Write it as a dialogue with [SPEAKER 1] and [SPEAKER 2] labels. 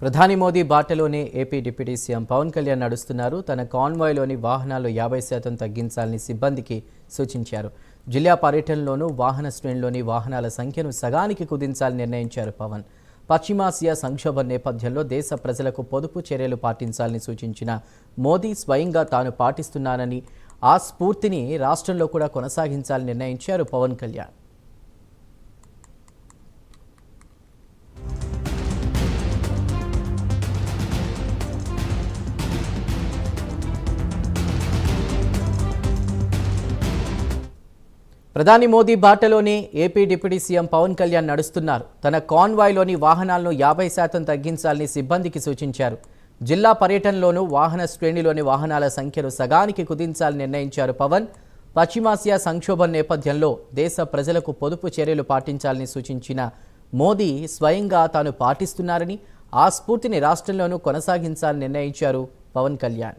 [SPEAKER 1] ప్రధాని మోదీ బాటలోనే AP deputy CM Pawan Kalyan నడుస్తున్నారు. తన కాన్వాయ్లోని వాహనాలు 50% తగ్గించాలని సిబ్బందికి సూచించారు. జిల్లా పర్యటనలోనూ వాహన శ్రేణిలోని వాహనాల సంఖ్యను సగానికి కుదించాలని నిర్ణయించారు పవన్. పశ్చిమాసియా సంక్షోభం నేపథ్యంలో దేశ ప్రజలకు పొదుపు చర్యలు పాటించాలని సూచించిన మోదీ స్వయంగా తాను పాటిస్తున్నానని, ఆ స్ఫూర్తిని రాష్ట్రంలో కూడా కొనసాగించాలని నిర్ణయించారు పవన్ కళ్యాణ్. ప్రధాని మోదీ బాటలోనే AP deputy CM Pawan Kalyan నడుస్తున్నారు. తన కాన్వాయ్లోని వాహనాలను 50% తగ్గించాలని సిబ్బందికి సూచించారు. జిల్లా పర్యటనలోనూ వాహన శ్రేణిలోని వాహనాల సంఖ్యను సగానికి కుదించాలని నిర్ణయించారు పవన్. పశ్చిమాసియా సంక్షోభం నేపథ్యంలో దేశ ప్రజలకు పొదుపు చర్యలు పాటించాలని సూచించిన మోదీ స్వయంగా తాను పాటిస్తున్నారని, ఆ స్ఫూర్తిని రాష్ట్రంలోనూ కొనసాగించాలని నిర్ణయించారు పవన్ కళ్యాణ్.